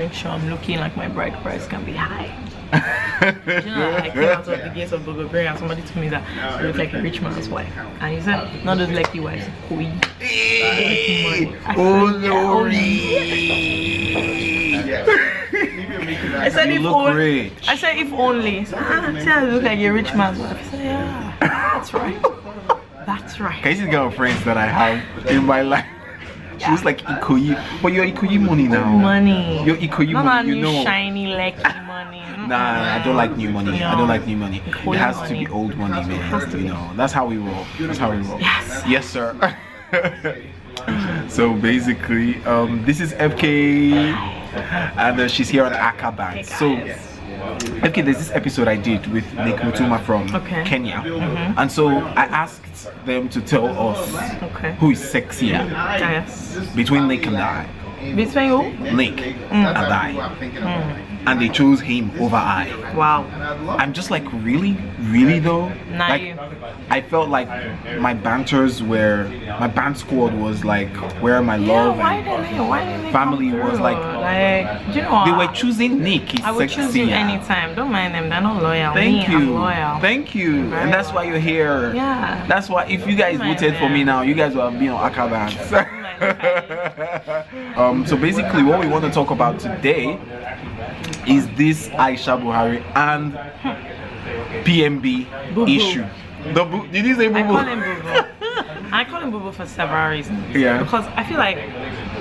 make sure I'm looking like my bride price can be high. You know, I came out of the gates of Bogobiri and somebody told me that I look like a rich man's wife. And he said, not those lucky wives, queen. Oh, Lordy. I said, you look rich. I said, if only. See, I look like a rich man's wife. I said, yeah, that's right. That's right. Can you see the kind of friends that I have in my life? She was like Ikoyi, but you're Ikoyi money now. Money. You're Ikoyi money, you know. Shiny, lucky money. Nah, I don't like new money. No. I don't like new money. Ikoyi it has money. to be old money, man. You know, that's how we roll. That's how we roll. Yes. Yes, sir. So basically, this is FK, and she's here on Akah Bants. So. Okay, there's this episode I did with Nick Mutuma from Kenya, and so I asked them to tell us who is sexier between Nick and I. Between who? Nick and I. And they chose him over I. Wow. I'm just like, really though? Not like, you. I felt like my band squad was like where my love why and didn't they family was like do you know they what? were choosing Nick. He's I would choose you sexier. anytime. Don't mind them, they're not loyal. Thank you. I'm loyal. Thank you. And that's why you're here. Yeah. That's why if you guys voted for me now, you guys will have been on Akah Bants. So basically what we want to talk about today is this Aisha Buhari and PMB issue. Did you say boo boo? I call him boo boo. I call him boo boo for several reasons. Yeah. Because I feel like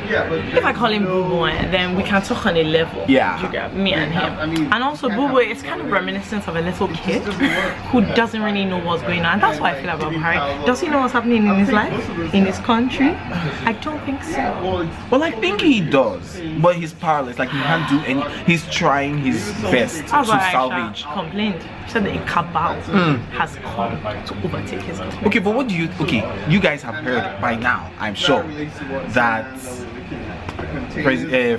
if I call him boo boo, then we can talk on a level. Yeah. You get me and him. And also boo boo is kind of reminiscent of a little kid who doesn't really know what's going on. And that's what I feel about Buhari. Does he know what's happening in his life? In his country? I don't think so. Well, I think he does, but he's powerless. Like he can't do any. He's trying his best to That's why salvage. Aisha complained. She said that a cabal has come to overtake his government. Okay, but what do you? Okay, you guys have heard by now, I'm sure, that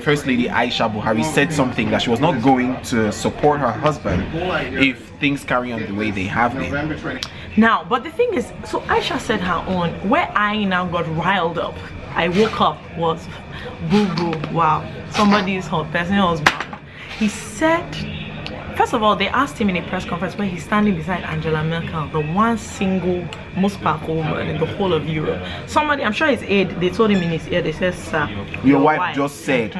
First Lady Aisha Buhari said something that she was not going to support her husband if things carry on the way they have been. Now, but the thing is, so Aisha said her own. Where I now got riled up, I woke up was boo boo. Wow, somebody's hot person was bad. He said. First of all, they asked him in a press conference where he's standing beside Angela Merkel, the one single most powerful woman in the whole of Europe. Somebody, I'm sure his aide, they told him in his ear, they said, sir, your wife just said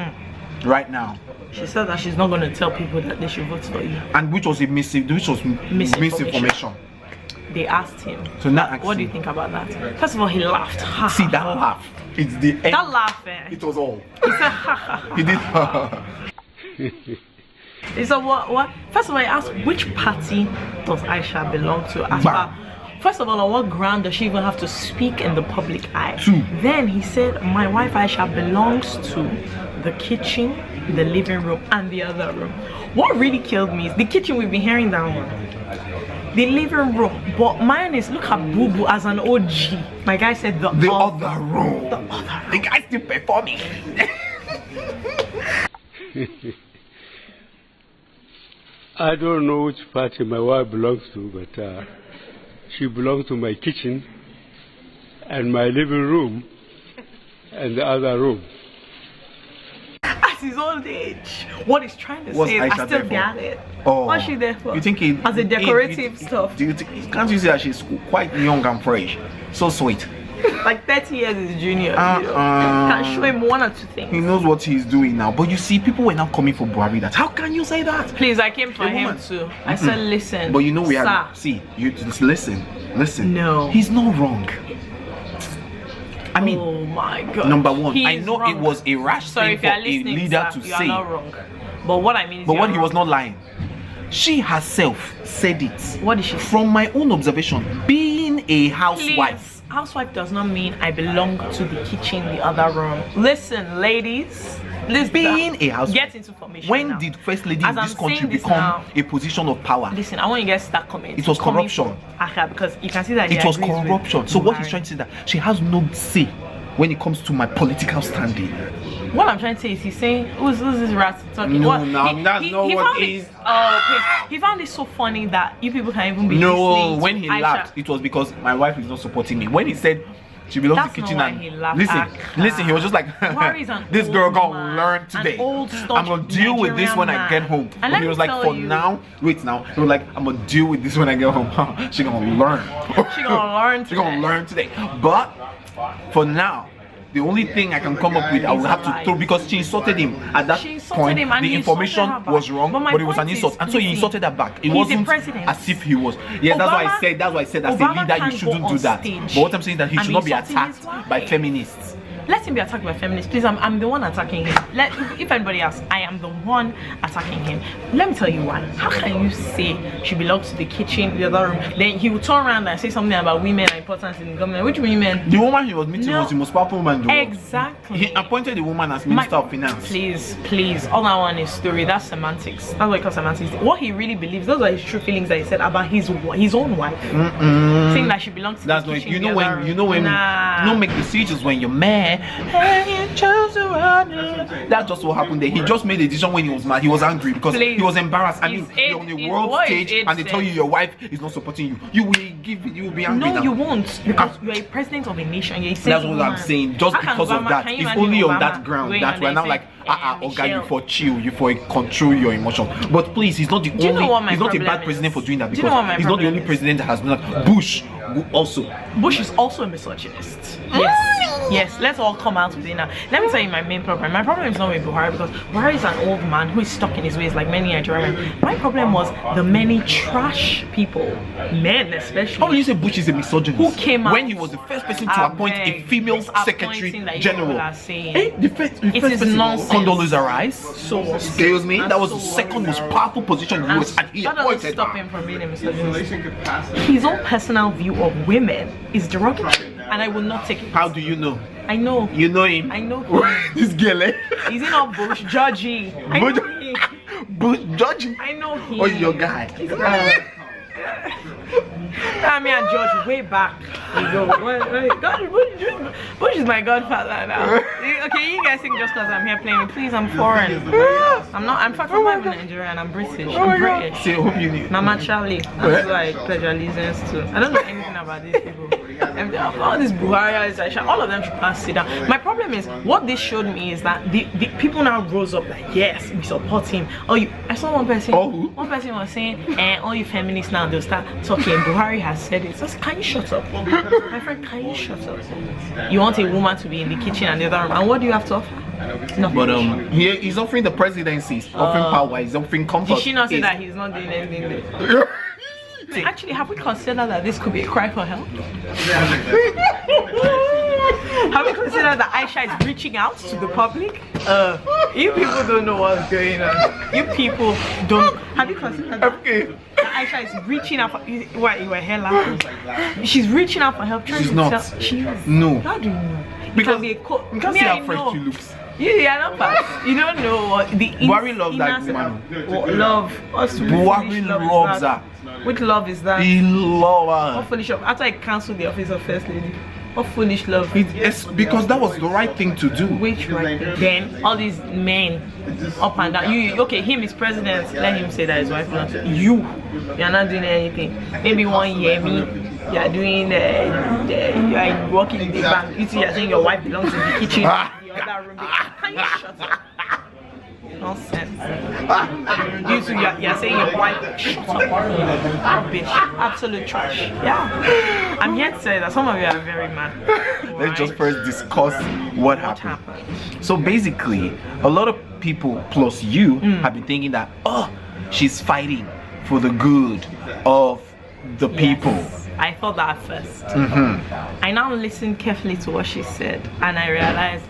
right now. She said that she's not going to tell people that they should vote for you. And which was misinformation. They asked him. So now, what do you think about that? First of all, he laughed. See that laugh? It's the end. That laugh, it was all. He said, ha ha. He did. So what? First of all, I asked which party does Aisha belong to? First of all, on what ground does she even have to speak in the public eye? Then he said, my wife Aisha belongs to the kitchen, the living room, and the other room. What really killed me is the kitchen. We've been hearing that one. The living room, but mine is look at Boo Boo as an OG. My guy said the other room. The guy's still performing. I don't know which party my wife belongs to, but she belongs to my kitchen and my living room and the other room. At his old age, what he's trying to say is I still got it. Oh, what's she there for? You think it as a decorative stuff? Do you can't you see that she's quite young and fresh, so sweet? Like 30 years is junior. Can show him one or two things. He knows what he's doing now. But you see, people were now coming for Buhari. That how can you say that? Please, I came for him too. I said, listen. But you know we sir. have. See, you just listen. No, he's not wrong. I mean, oh my God. Number one, I know wrong. It was a rash thing for a leader to you say. Are not wrong. But what I mean is, but what he was not lying. She herself said it. What did she say? From my own observation, being a housewife. Please, housewife does not mean I belong to the kitchen, the other room. Listen, ladies. Being a housewife. Get into formation. When now. did first lady As in this country become now, a position of power? Listen, I want you guys to start commenting. It was corruption. Akah, because you can see that it was corruption. So what he's trying to say that she has no say when it comes to my political standing. What I'm trying to say is he's saying, who's this rat talking? No, what? that's not what it is. Oh, please. He found it so funny that you people can even be No, listening when to he Aisha. laughed, it was because my wife is not supporting me. When he said She belongs That's to the kitchen not and why he laughed. listen, he was just like, Buhari's an this old girl gonna man, learn today. an old, I'm gonna deal with this when I get home. And he was like, for now, wait now. He was like, I'm gonna deal with this when I get home. She gonna learn. She gonna learn today. She gonna learn today. But for now, the only thing I can come up with, I will have to throw, because she insulted him at that point. The information was wrong, but it was an insult, and so he insulted her back. It wasn't as if he was. Yeah, that's why I said. That's why I said as a leader, you shouldn't do that. But what I'm saying is that he should not be attacked by feminists. Let him be attacked by feminists, please. I'm the one attacking him. If anybody else, I am the one attacking him. Let me tell you why. How can you say she belongs to the kitchen, the other room? Then he will turn around and say something about women are important in the government. Which women? The woman he was meeting was the most powerful woman in the world. Exactly. He appointed the woman as Minister of Finance. Please. All I want is story. That's semantics. That's what he calls semantics. What he really believes, those are his true feelings that he said about his own wife. Saying that she belongs to the kitchen. You know when make decisions when you're mad. That's just what happened there. He just made a decision when he was mad. He was angry because he was embarrassed. I mean, you're on the world stage and they tell you your wife is not supporting you. You will be angry. No, you won't, because you're a president of a nation. You're that's what I'm saying. Just because of that, it's only on that ground that we're now like, okay, you for chill, you for control your emotions. But please, he's not the only. He's not a bad president for doing that, because he's not the only president that has done that. Bush is also a misogynist. Yes, let's all come out with it now. Let me tell you my main problem. My problem is not with Buhari, because Buhari is an old man who is stuck in his ways like many Nigerians. My problem was the many trash people, men especially. How will you say Bush is a misogynist? Who came out? When he was the first person to appoint a female secretary general. The first person. Nonsense. Condoleezza Rice. So excuse me, that was the second most powerful position in the US, and he appointed her. Stop him from being a misogynist. His own personal view of women is derogatory, and I will not take it. How do you know? I know. You know him? I know him. This girl, eh? Is he not Bush Judgy? I know him. Bush Judgy? I know him. Oh, your guy. I mean, I judge way back. Bush is my godfather now. Okay, you guys think just because I'm here playing, please, I'm foreign. I'm not. I'm from Nigerian. I'm British. I'm British. See, hope you knew. Mama Charlie. That's who I pledge allegiance to. I don't know anything about these people. All these Buhari, Aisha, all of them should pass sit down. My problem is, what this showed me is that the people now rose up like, yes, we support him. I saw one person. One person was saying, all you feminists now, they'll start talking. Buhari has said it. So can you shut up? My friend, can you shut up? You want a woman to be in the kitchen and the other room, and what do you have to offer? No. But he's offering the presidency, he's offering power, he's offering comfort. Did she not say that he's not doing anything there? Actually, have we considered that this could be a cry for help? Have we considered that Aisha is reaching out to the public? You people don't know what's going on. You people don't. Have you considered that? Okay. That Aisha is reaching out for. What, you were here laughing? She's reaching out for help. She's not. She is. No. How do you know? Because you can't see how fresh she looks. You are not fast. You don't know what the Buhari loves that woman. Love. Buhari loves her. Which love is that? He loves her. What foolish love? After I cancelled the office of First Lady. What foolish love? It's because that was the right thing to do. Which right thing? Then all these men up and down. Okay, him is president. Let him say that his wife belongs to you. You're not doing anything. Maybe 1 year, you are doing you are working in the bank. You see, you're saying your wife belongs in the kitchen. The other room. Can you shut up? Nonsense. You two, you're saying your wife. Shut up. Rubbish. Absolute trash. Yeah. I'm here to say that some of you are very mad. Let's just first discuss what happened. So basically, a lot of people plus you have been thinking that, she's fighting for the good of the people. I thought that at first. I now listened carefully to what she said, and I realized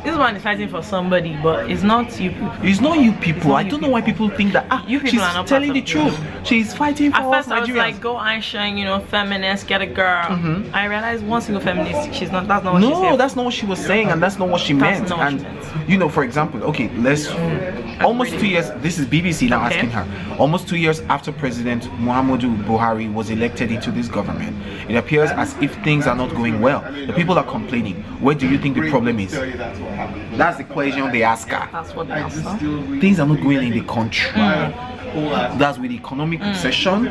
this one is fighting for somebody, but it's not you people. It's not you people. I don't know why people think that you people she's are not telling the truth. She's fighting for us Nigerians. I was like, go Aisha, feminist, get a girl. I realized one single feminist, she's not. That's not what she said. No, that's not what she was saying, and that's not what she meant. Not what she meant. You know, for example, okay, almost 2 years, this is BBC now asking her, almost 2 years after President Muhammudu Buhari was elected into this government, it appears as if things are not going well. The people are complaining. Where do you think the problem is? That's the question they ask her. That's what they ask her. Things are not going in the country. That's with economic recession,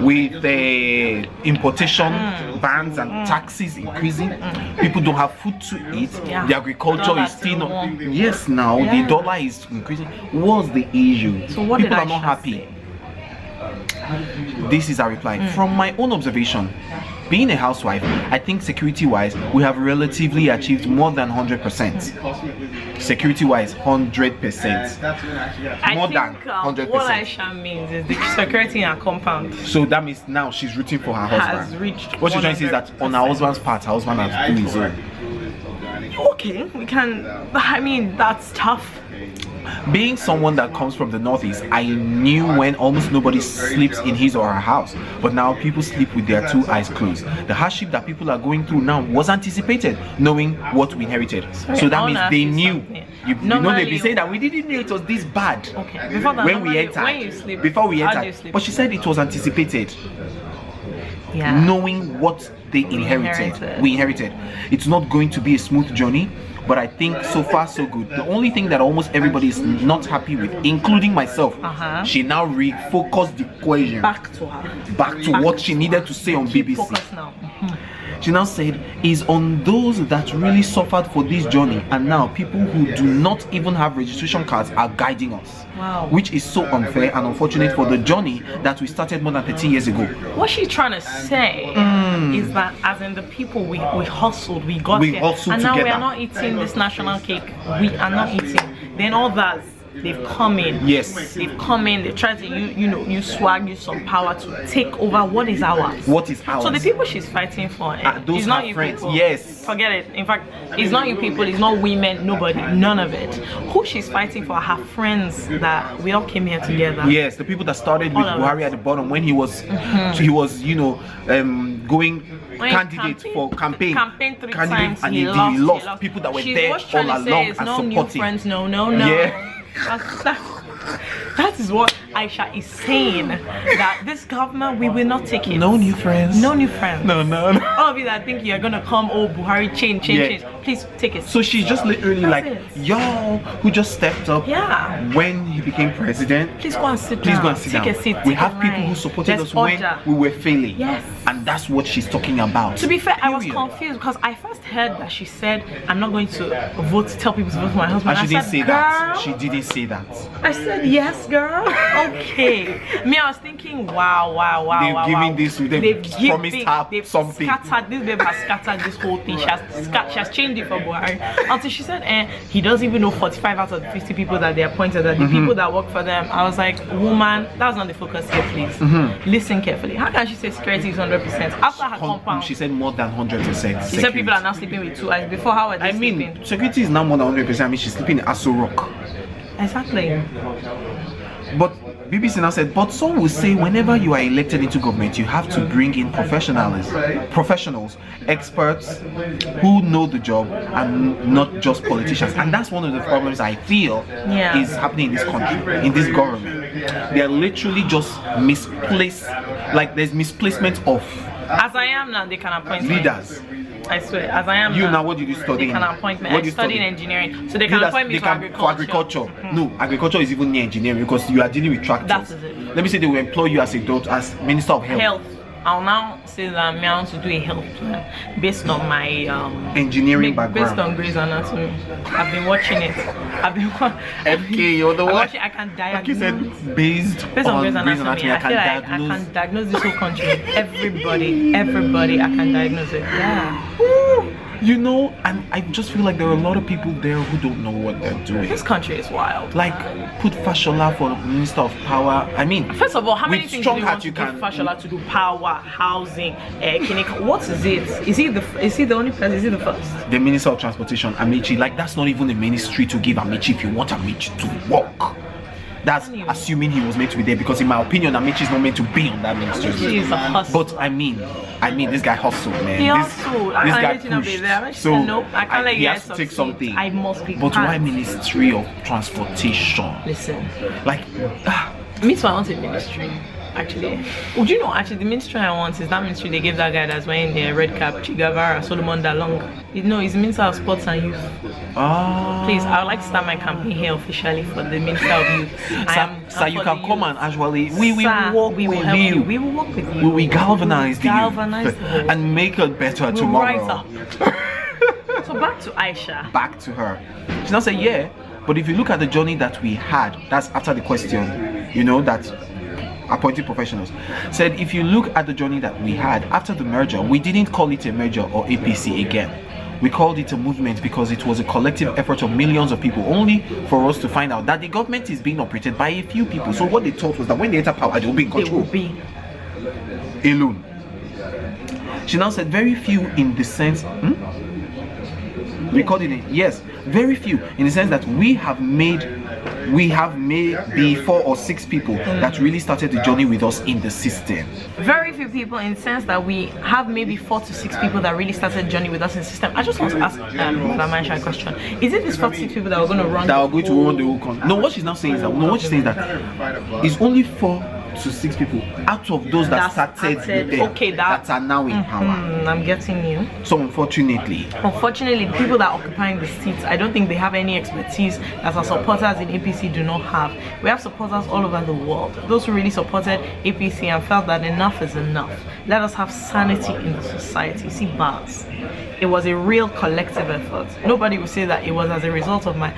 with the importation bans and taxes increasing. People don't have food to eat. The agriculture is still not. Yes, now the dollar is increasing. What's the issue? So what people did are not happy. say? This is a reply. From my own observation, being a housewife, I think security-wise, we have relatively achieved more than 100%. Security-wise, 100%. More than 100%. What Aisha means is the security in her compound. So that means now she's rooting for her husband. Has reached. What she's trying to say is that on her husband's part, her husband has done his own. Okay, we can. I mean, that's tough. Being someone that comes from the northeast, I knew when almost nobody sleeps in his or her house, but now people sleep with their two eyes closed. The hardship that people are going through now was anticipated, knowing what we inherited. So that means they knew. You know, they've been saying that we didn't know it was this bad. Okay. Before that, when we entered, when you sleep, before we how do entered, you sleep? but she said it was anticipated. Yeah. Knowing what they inherited. We inherited. It's not going to be a smooth journey, but I think so far so good. The only thing that almost everybody is not happy with, including myself, she now refocused the question back to her. Back to what she needed to say on BBC. Focus now. She now said, is on those that really suffered for this journey, and now people who do not even have registration cards are guiding us. Wow. Which is so unfair and unfortunate for the journey that we started more than 13 years ago. What she's trying to say is that as in the people we hustled, we got here, and now we are not eating this national cake. We are not eating. Then others, they've come in. Yes. They've come in, they try to use swag, use some power to take over what is ours. What is ours? So the people she's fighting for, those it's not are you friends. people. Yes. Forget it. In fact, it's not you people, it's not women, nobody, none of it. Who she's fighting for are her friends that we all came here together. Yes, the people that started with Buhari at the bottom when he was going candidate for campaign 3 times, and he he lost. People that were there all along and supporting. New friends, no. Yeah. That is what Aisha is saying, that this government, we will not take it. No new friends. No new friends. No. All of you that think you're gonna come, oh Buhari, change. Please take it. So she's just literally y'all who just stepped up when he became president. Please go and sit down. Please go and sit down. Take a seat. We have people who supported us when we were failing. Yes. And that's what she's talking about. To be fair, I was confused because I first heard that she said, I'm not going to tell people to vote for my husband. And she didn't say that. She didn't say that. I said, yes, girl. Okay. Me, I was thinking, wow. They've given this, they've promised her something. This babe has scattered this whole thing. She has changed it for Buhari. Until she said, he doesn't even know 45 out of the 50 people that they appointed are the people that work for them. I was like, woman, that's not the focus here, please. Listen carefully. How can she say security is 100%? After her compound. She said more than 100%. She said people are now sleeping with 2 eyes. Before, how were they sleeping? Security is now more than 100%. I mean, she's sleeping in Aso Rock. Exactly. But BBC now said, but some will say whenever you are elected into government, you have to bring in professionals, experts who know the job and not just politicians. And that's one of the problems I feel is happening in this country, in this government. They are literally just misplaced, like there's misplacement of as I am now, they can appoint leaders. I swear, as I am now, what did you study? They can appoint me. I studied engineering, so they can appoint me for agriculture. No, agriculture is even near engineering because you are dealing with tractors. That is it. Let me say they will employ you as Minister of Health. I'll now say that I want to do a health plan based on my engineering background. Based on Grey's Anatomy. I've been watching it. FK, you're the one. I can diagnose. Like you said, based on Grey's Anatomy, I feel like I can diagnose this whole country. Everybody, I can diagnose it. Yeah. Woo. You know, and I just feel like there are a lot of people there who don't know what they're doing. This country is wild. Like, put Fashola for Minister of Power. I mean, first of all, how many things do you want to give Fashola to do? Power, housing, what is it? Is he the only person? Is he the first? The Minister of Transportation, Amici. Like, that's not even a ministry to give Amici if you want Amici to work. That's assuming he was meant to be there, because in my opinion, Amaechi is not meant to be on that ministry. She's a hustle. But I mean, this guy hustled, man. He hustled. This guy Not be there. pushed. So no, I can't let he you has to take something. I must be. But why Ministry of Transportation? Listen, like, me too. I want a ministry. Actually, would you know? Actually, the ministry I want is that ministry they gave that guy that's wearing the red cap, Che Guevara, Solomon Dalong. You know, he's Minister of Sports and Youth. Oh. Please, I would like to start my campaign here officially for the Minister of Youth. So you can come and actually, we will work with you. We will work with you. We will galvanize the youth the and make it better tomorrow. Rise up. So back to Aisha. Back to her. She now said, yeah, but if you look at the journey that we had, that's after the question, you know, that appointed professionals said, if you look at the journey that we had after the merger, we didn't call it a merger or APC again. We called it a movement because it was a collective effort of millions of people, only for us to find out that the government is being operated by a few people. So what they thought was that when they enter power, they will be in control. They will be alone. She now said very few in the sense, recording it, yes, very few in the sense that we have made maybe 4 or 6 people that really started the journey with us in the system. Very few people in the sense that we have maybe 4 to 6 people that really started the journey with us in the system. I just want to ask Madam Aisha a question. Is it these 4 to 6 people that are going to run the whole country? No, what she's now saying is that it's only 4 to 6 people out of those that started with them, that are now in power. I'm getting you. So unfortunately, the people that are occupying the seats, I don't think they have any expertise that our supporters in APC do not have. We have supporters all over the world. Those who really supported APC and felt that enough is enough. Let us have sanity in the society. See, bars. It was a real collective effort. Nobody will say that it was as a result of my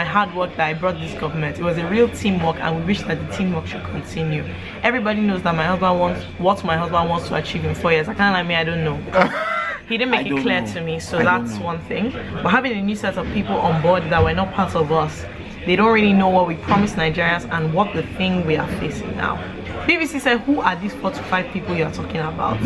hard work that I brought this government. It was a real teamwork, and we wish that the teamwork should continue. Everybody knows that my husband wants what my husband wants to achieve in 4 years. I can't lie, me, I don't know. He didn't make it clear to me, so that's one thing. But having a new set of people on board that were not part of us, they don't really know what we promised Nigerians and what the thing we are facing now. BBC said, who are these 4 to 5 people you are talking about?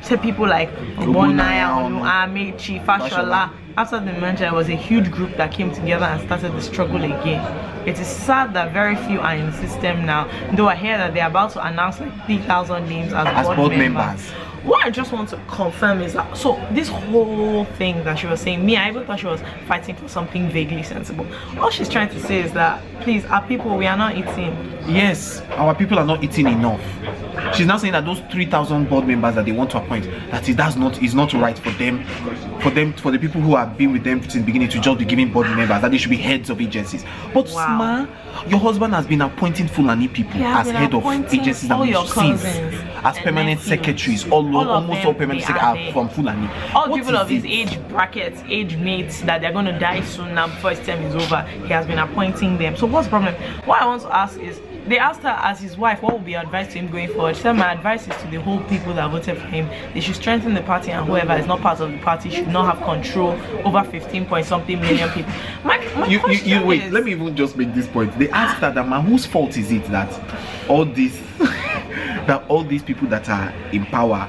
Said people like Bonaya, Amaechi, Fashola. After the merger, it was a huge group that came together and started the struggle again. It is sad that very few are in the system now, though I hear that they're about to announce like 3,000 names as board members. What I just want to confirm is that, so this whole thing that she was saying, me, I even thought she was fighting for something vaguely sensible. All she's trying to say is that, please, our people, we are not eating. Yes, our people are not eating enough. She's now saying that those 3,000 board members that they want to appoint, that is not right for them, for the people who have been with them since the beginning to just be giving board members, that they should be heads of agencies. But Sma, your husband has been appointing Fulani people as head of agencies and since, as permanent secretaries. Almost all permanent secretaries are from Fulani. All people of his age brackets, age mates, that they're going to die soon now before his term is over, he has been appointing them. So what's the problem? What I want to ask is, they asked her as his wife what would be advice to him going forward. She said, my advice is to the whole people that voted for him, they should strengthen the party, and whoever is not part of the party should not have control over 15-point-something million people. My question wait, is, let me even just make this point. They asked her that, man, whose fault is it that all these people that are in power,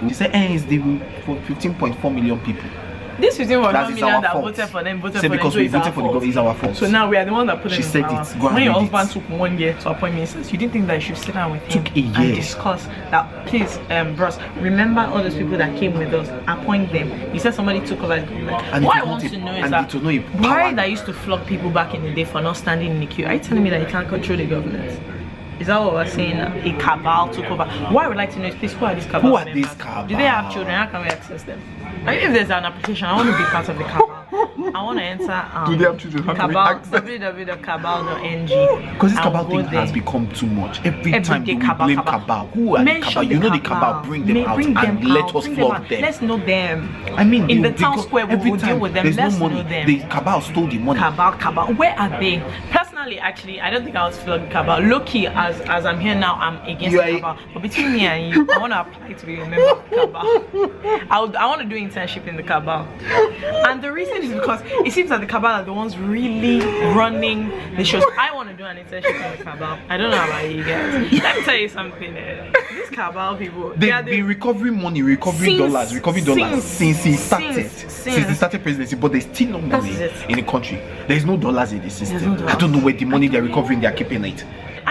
she said, it's the 15.4 million people. This 15.4 million that voted for them, because we voted for the government, is our fault. So now we are the one that put them in power. She said it. When your husband took 1 year to appoint ministers, you didn't think that you should sit down with him and discuss that, please, bros, remember all those people that came with us, appoint them. You said somebody took over the government. And what I want to know is that Buhari that used to flog people back in the day for not standing in the queue, are you telling me that he can't control the government? Is that what we're saying? A cabal took over. What I would like to know is, please, who are these cabal members? Who are these cabal? Do they have children? How can we access them? If there's an application, I want to be part of the cabal. I want to enter do they have children? cabal, www.cabal.ng. Because this cabal thing has become too much. Every time we blame cabal. Who are the cabal? You know the cabal. Bring them out and let us flog them. Let's know them. I mean, in the town square, we will deal with them. Let's know them. The cabal stole the money. Cabal. Where are they? Personally, actually, I don't think I was flogging cabal. Low-key, as I'm here now, I'm against cabal. But between me and you, I want to apply to be a member of cabal. I want to do internship in the cabal. And the reason is because it seems that the cabal are the ones really running the shows. I want to do an internship in the cabal. I don't know about you guys. Let me tell you something. These cabal people, they've been recovering money, recovering dollars since he started. Since he started presidency, but there's still no money in the country. There's no dollars in the system. I don't know where the money they're recovering, they're keeping it.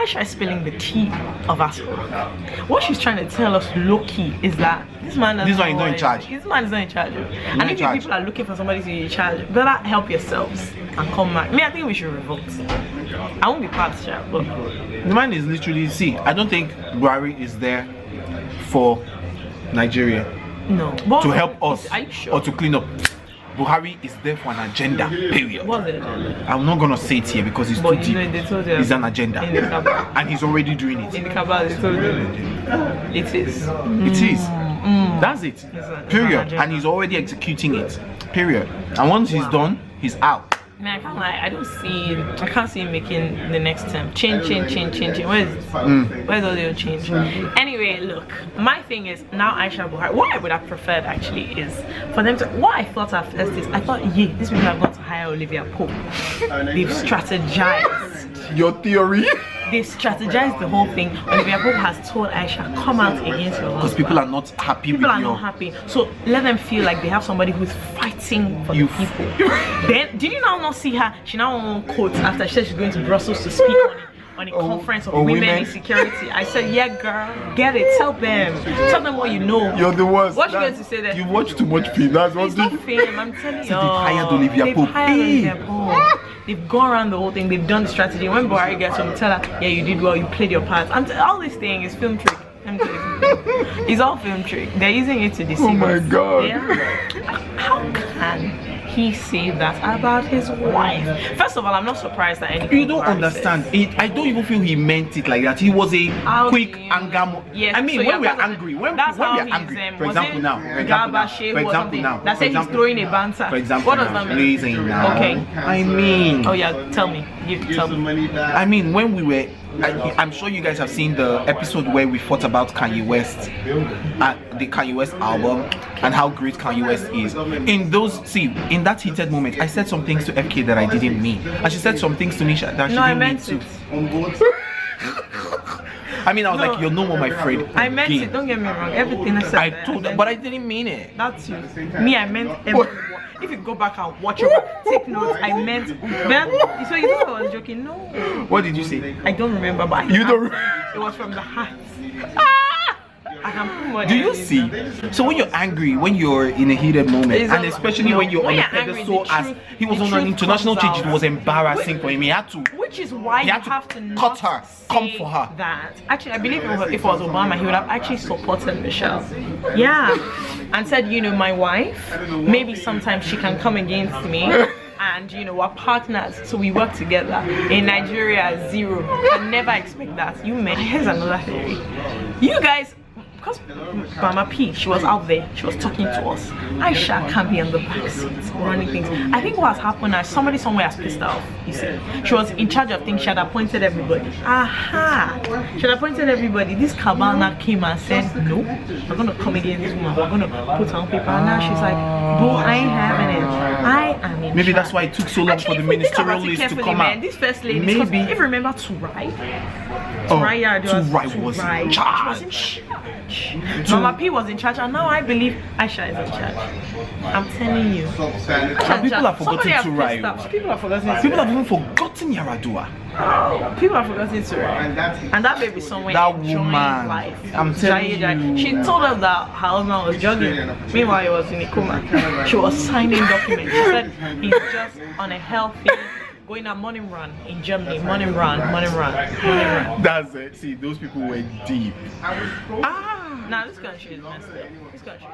Aisha is spilling the tea of Asura. What she's trying to tell us low-key is that this man is not in charge. This man is not in charge. And if you people are looking for somebody to be in charge, better help yourselves and come back. I think we should revolt. I won't be partial, but the man is literally, see, I don't think Buhari is there for Nigeria. No. To help us sure? or to clean up. Buhari is there for an agenda, period. What's it? I'm not gonna say it here because it's too deep. It's an agenda. And he's already doing it. In the cabal, they told you. It is. It is. That's it. Period. And he's already executing it. Period. And once he's done, he's out. Man, I can't lie, I can't see him making the next term. Change. Where's all the change? Anyway, look, my thing is now Aisha Buhari. What I would have preferred actually is for them to, what I thought at first is, I thought, yeah, these people have got to hire Olivia Pope. They've strategized. Your theory? They strategized the whole thing. Olivia Pope has told Aisha, come out against your husband. Because people are not happy with you. People are not happy. So let them feel like they have somebody who's fighting for the people. Then, did you now not see her? She now won quotes after she said she's going to Brussels to speak on a conference of women in security. I said, yeah, girl, get it. Tell them what you know. You're the worst. What you going to say there? You watch too much film. That's what it's not film. I'm telling you. They've hired Olivia Pope. They've gone around the whole thing. They've done the strategy. When Buhari gets home, tell her, yeah, you did well. You played your part. All this thing is film trick. It's all film trick. They're using it to deceive us. Oh my God. Yeah. How can he say that about his wife? First of all, I'm not surprised that anything. You don't understand it. I don't even feel he meant it like that. He was a quick anger. Yes. I mean, so when we are angry, when we are angry, for example now, that says he's throwing a banter. For example, what does that mean? Okay. I mean. Oh yeah, tell me. Tell me. I mean, when we were. I'm sure you guys have seen the episode where we fought about Kanye West, the Kanye West album, and how great Kanye West is. In that heated moment, I said some things to FK that I didn't mean, and she said some things to me that she didn't mean to. I mean, I was like, you're no more my friend. I meant it, don't get me wrong. Everything I said. I told her, but I didn't mean it. That's you. Me, I meant everyone. If you go back and watch over, take notes, I meant. So you thought I was joking? No. What did you say? I don't remember, but you don't. It was from the heart. I can put more. Do you see? So when you're angry, when you're in a heated moment, and especially when you're on a pedestal, as he was on an international stage, it was embarrassing for him. He had to. Which is why you have to cut her, come for her. That actually, I believe if it was Obama, he would have actually supported Michelle. Yeah, and said, you know, my wife, maybe sometimes she can come against me. And you know, we're partners, so we work together. In Nigeria, zero. You can never expect that. Here's another theory. You guys, because Mama P, she was out there, she was talking to us. Aisha can't be on the back seat running things. I think what has happened is somebody somewhere has pissed her off. You see, she was in charge of things. She had appointed everybody. She had appointed everybody. This cabal now came and said, no, we're gonna come against this woman. We're gonna put her on paper. And now she's like, boo, I ain't having it. I am in Maybe charge. that's why it took so long for the ministerial list to come out. This first lady, maybe if you remember Turai was in charge. Mama P was in charge, and now I believe Aisha is in charge. I'm telling you. People have forgotten Turai. People have forgotten. People have even forgotten Yaradua. People have forgotten Turai. And that baby somewhere enjoying life. I'm telling you. She told us that her husband was jogging. Meanwhile, he was in a coma. She was signing documents. She said he's just on a healthy. Going on morning run in Germany, morning run. That's it. See, those people were deep. Nah, this country is messed up. This country.